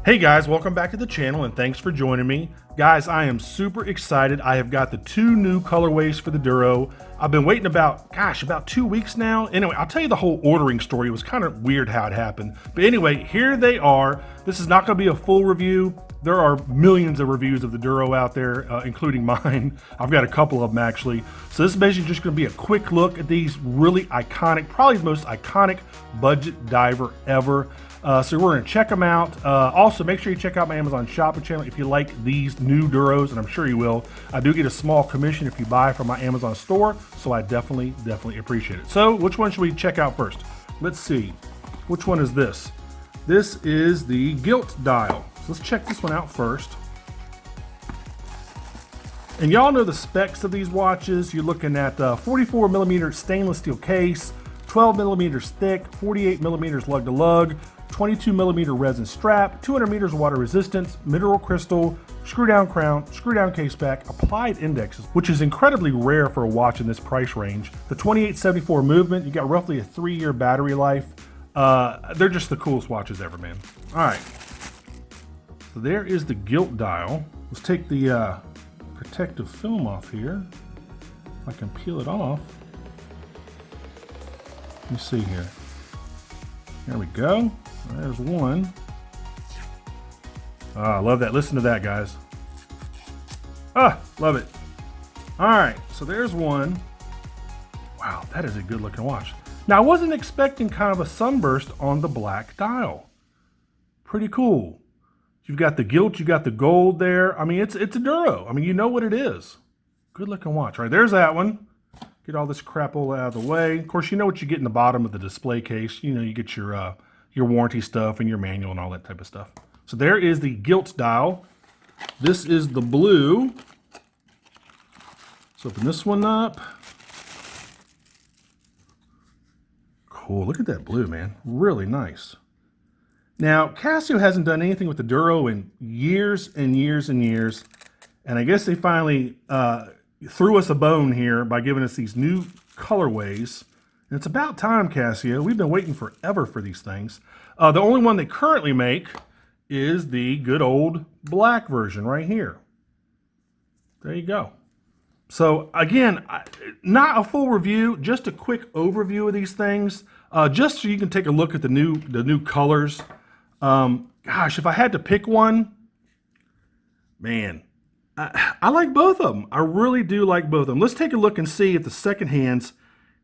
Hey guys, welcome back to the channel and thanks for joining me. Guys, I am super excited. I have got the two new colorways for the Duro. I've been waiting about 2 weeks now. Anyway, I'll tell you the whole ordering story. It was kind of weird how it happened. But anyway, here they are. This is not gonna be a full review. There are millions of reviews of the Duro out there, including mine. I've got a couple of them actually. So this is basically just gonna be a quick look at these really iconic, probably the most iconic budget diver ever. So we're gonna check them out. Also, make sure you check out my Amazon shopping channel if you like these new Duros, and I'm sure you will. I do get a small commission if you buy from my Amazon store, so I definitely appreciate it. So which one should we check out first? Let's see, which one is this? This is the Gilt dial. So let's check this one out first. And y'all know the specs of these watches. You're looking at 44 millimeter stainless steel case, 12 millimeters thick, 48 millimeters lug to lug, 22 millimeter resin strap, 200 meters water resistance, mineral crystal, screw down crown, screw down case back, applied indexes, which is incredibly rare for a watch in this price range. The 2874 movement, you got roughly a 3-year battery life. They're just the coolest watches ever, man. All right, so there is the Gilt dial. Let's take the protective film off here. If I can peel it off. Let me see here. There we go. There's one. I love that. Listen to that, guys. Love it. All right, so there's one. Wow, that is a good looking watch. Now, I wasn't expecting kind of a sunburst on the black dial. Pretty cool. You've got the gilt, you got the gold there. I mean, it's a Duro. I mean, you know what it is. Good looking watch. All right, there's that one. Get all this crap all out of the way. Of course, you know what you get in the bottom of the display case. You know, you get your warranty stuff and your manual and all that type of stuff. So there is the Gilt dial. This is the blue. Let's open this one up. Cool, look at that blue, man. Really nice. Now, Casio hasn't done anything with the Duro in years and years and years. And I guess they finally threw us a bone here by giving us these new colorways. And it's about time, Casio. We've been waiting forever for these things. The only one they currently make is the good old black version right here. There you go. So again, not a full review, just a quick overview of these things, just so you can take a look at the new colors. Gosh, if I had to pick one, man, I like both of them. I really do like both of them. Let's take a look and see if the second hands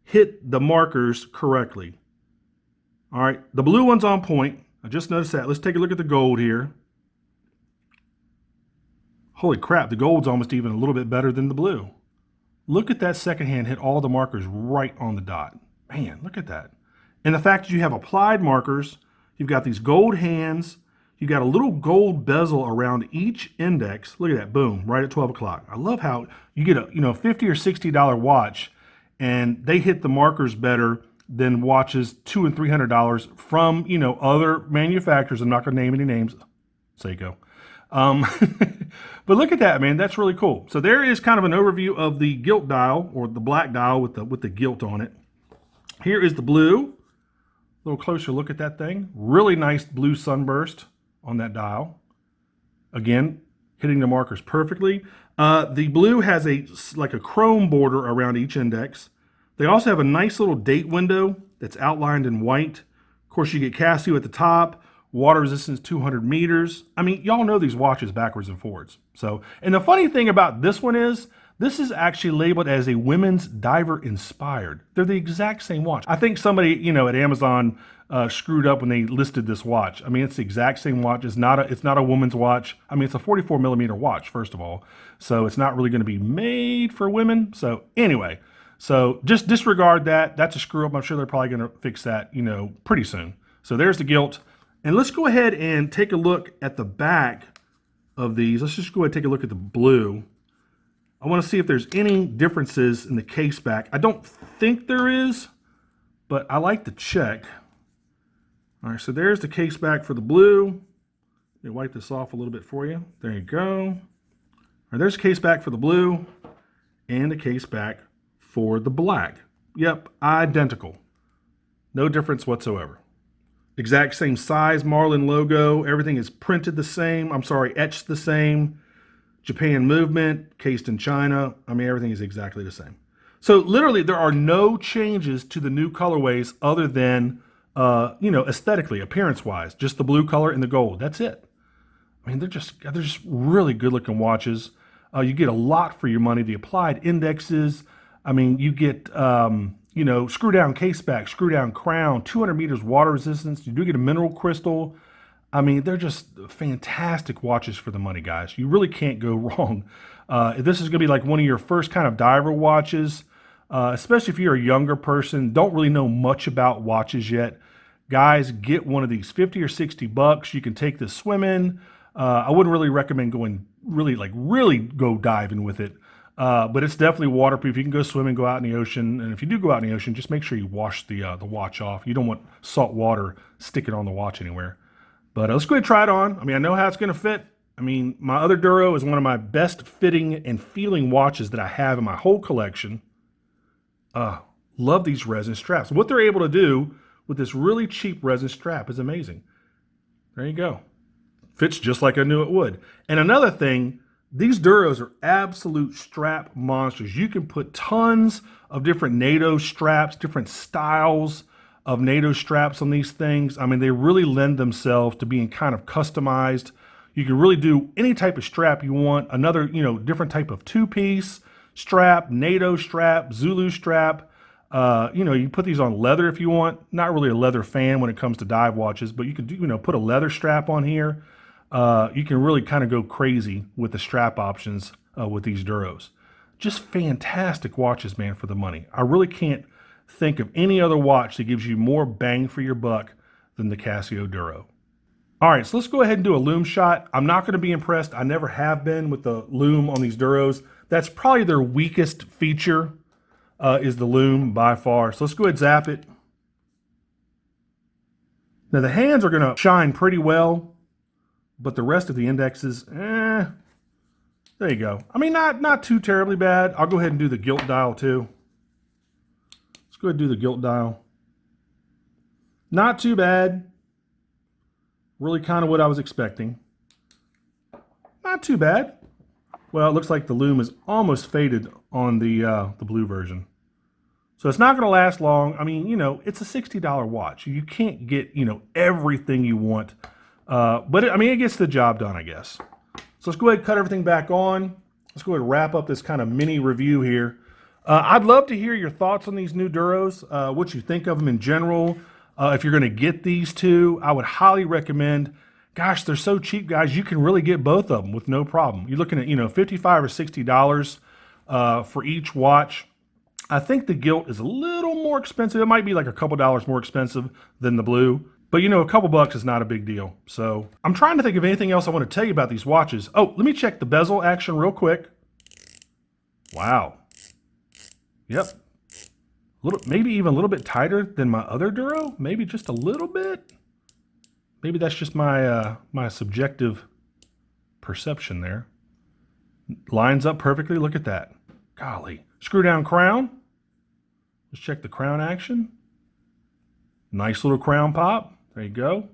hit the markers correctly. All right, the blue one's on point. I just noticed that. Let's take a look at the gold here. Holy crap, the gold's almost even a little bit better than the blue. Look at that second hand hit all the markers right on the dot. Man, look at that. And the fact that you have applied markers, you've got these gold hands, you got a little gold bezel around each index. Look at that, boom, right at 12 o'clock. I love how you get a $50 or $60 watch and they hit the markers better than watches $200 and $300 from, other manufacturers. I'm not gonna name any names, Seiko. But look at that, man, that's really cool. So there is kind of an overview of the Gilt dial, or the black dial with the gilt on it. Here is the blue. A little closer look at that thing. Really nice blue sunburst on that dial. Again, hitting the markers perfectly. The blue has like a chrome border around each index. They also have a nice little date window that's outlined in white. Of course, you get Casio at the top, water resistance 200 meters. I mean, y'all know these watches backwards and forwards. So, and the funny thing about this one is, this is actually labeled as a women's diver inspired. They're the exact same watch. I think somebody, at Amazon screwed up when they listed this watch. I mean, it's the exact same watch. It's not a woman's watch. I mean, it's a 44 millimeter watch, first of all. So it's not really gonna be made for women. So anyway, so just disregard that. That's a screw up. I'm sure they're probably gonna fix that, pretty soon. So there's the Gilt. And let's go ahead and take a look at the back of these. Let's just go ahead and take a look at the blue. I want to see if there's any differences in the case back. I don't think there is, but I like to check. All right, so there's the case back for the blue. Let me wipe this off a little bit for you. There you go. All right, there's the case back for the blue and the case back for the black. Yep, identical. No difference whatsoever. Exact same size, Marlin logo. Everything is printed the same. I'm sorry, etched the same. Japan movement, cased in China. I mean, everything is exactly the same. So literally there are no changes to the new colorways other than, aesthetically, appearance-wise, just the blue color and the gold. That's it. I mean, they're just really good-looking watches. You get a lot for your money. The applied indexes. I mean, you get, screw-down caseback, screw-down crown, 200 meters water resistance. You do get a mineral crystal. I mean, they're just fantastic watches for the money, guys. You really can't go wrong. This is going to be like one of your first kind of diver watches, especially if you're a younger person, don't really know much about watches yet. Guys, get one of these, 50 or 60 bucks. You can take this swimming. I wouldn't really recommend going really go diving with it. But it's definitely waterproof. You can go swimming, go out in the ocean. And if you do go out in the ocean, just make sure you wash the watch off. You don't want salt water sticking on the watch anywhere. But let's go ahead and try it on. I mean, I know how it's going to fit. I mean, my other Duro is one of my best fitting and feeling watches that I have in my whole collection. Love these resin straps. What they're able to do with this really cheap resin strap is amazing. There you go. Fits just like I knew it would. And another thing, these Duros are absolute strap monsters. You can put tons of different NATO straps, different styles of NATO straps on these things. I mean, they really lend themselves to being kind of customized. You can really do any type of strap you want. Another, different type of two-piece strap, NATO strap, Zulu strap. You put these on leather if you want. Not really a leather fan when it comes to dive watches, but you can do, put a leather strap on here. You can really kind of go crazy with the strap options with these Duros. Just fantastic watches, man, for the money. I really can't think of any other watch that gives you more bang for your buck than the Casio Duro. All right, so let's go ahead and do a lume shot. I'm not going to be impressed. I never have been with the lume on these Duros. That's probably their weakest feature is the lume by far. So let's go ahead and zap it. Now the hands are going to shine pretty well, but the rest of the indexes, there you go. I mean, not too terribly bad. I'll go ahead and do the gilt dial too. Let's go ahead and do the gilt dial. Not too bad. Really kind of what I was expecting. Not too bad. Well, it looks like the lume is almost faded on the blue version. So it's not going to last long. I mean, it's a $60 watch. You can't get, everything you want. But it gets the job done, I guess. So let's go ahead and cut everything back on. Let's go ahead and wrap up this kind of mini review here. I'd love to hear your thoughts on these new Duros, what you think of them in general. If you're going to get these two, I would highly recommend. Gosh, they're so cheap, guys. You can really get both of them with no problem. You're looking at, $55 or $60 for each watch. I think the gilt is a little more expensive. It might be like a couple dollars more expensive than the blue. But a couple bucks is not a big deal. So I'm trying to think of anything else I want to tell you about these watches. Oh, let me check the bezel action real quick. Wow. Yep. Maybe even a little bit tighter than my other Duro. Maybe just a little bit. Maybe that's just my my subjective perception there. Lines up perfectly. Look at that. Golly. Screw down crown. Let's check the crown action. Nice little crown pop. There you go.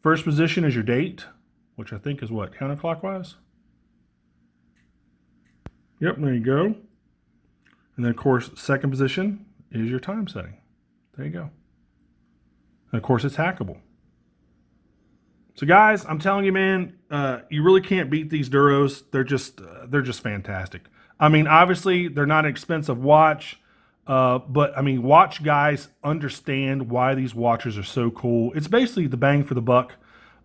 First position is your date, which I think is what, counterclockwise? Yep, there you go. And then, of course, second position is your time setting. There you go. And, of course, it's hackable. So, guys, I'm telling you, man, you really can't beat these Duros. They're just fantastic. I mean, obviously, they're not an expensive watch. But I mean, watch guys understand why these watches are so cool. It's basically the bang for the buck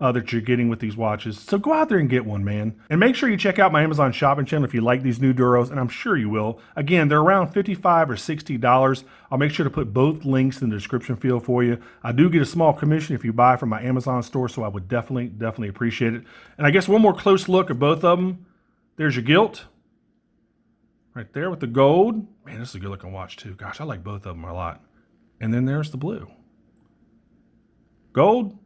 that you're getting with these watches. So go out there and get one, man. And make sure you check out my Amazon shopping channel if you like these new Duros, and I'm sure you will. Again, they're around $55 or $60. I'll make sure to put both links in the description field for you. I do get a small commission if you buy from my Amazon store, so I would definitely appreciate it. And I guess one more close look at both of them. There's your gilt. Right there with the gold. Man, this is a good looking watch too. Gosh, I like both of them a lot. And then there's the blue. Gold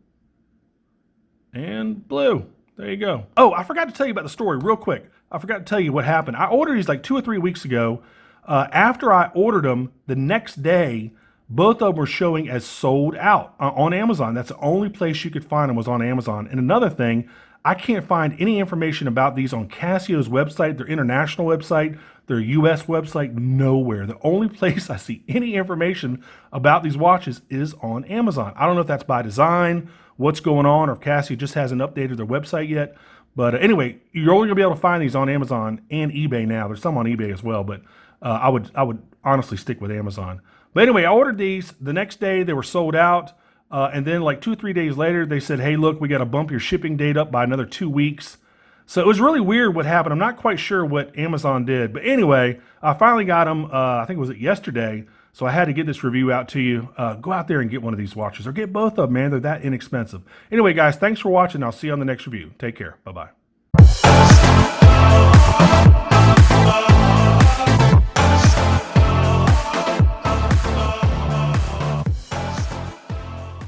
and blue. There you go. Oh, I forgot to tell you about the story real quick. I forgot to tell you what happened. I ordered these like 2 or 3 weeks ago. After I ordered them, the next day, both of them were showing as sold out on Amazon. That's the only place you could find them was on Amazon. And another thing, I can't find any information about these on Casio's website, their international website, their US website, nowhere. The only place I see any information about these watches is on Amazon. I don't know if that's by design, what's going on, or if Casio just hasn't updated their website yet. But anyway, you're only gonna be able to find these on Amazon and eBay now. There's some on eBay as well, but I would honestly stick with Amazon. But anyway, I ordered these. The next day they were sold out. And then like 2 or 3 days later, they said, hey, look, we got to bump your shipping date up by another 2 weeks. So it was really weird what happened. I'm not quite sure what Amazon did. But anyway, I finally got them, I think it was yesterday. So I had to get this review out to you. Go out there and get one of these watches, or get both of them, man. They're that inexpensive. Anyway, guys, thanks for watching. I'll see you on the next review. Take care. Bye-bye.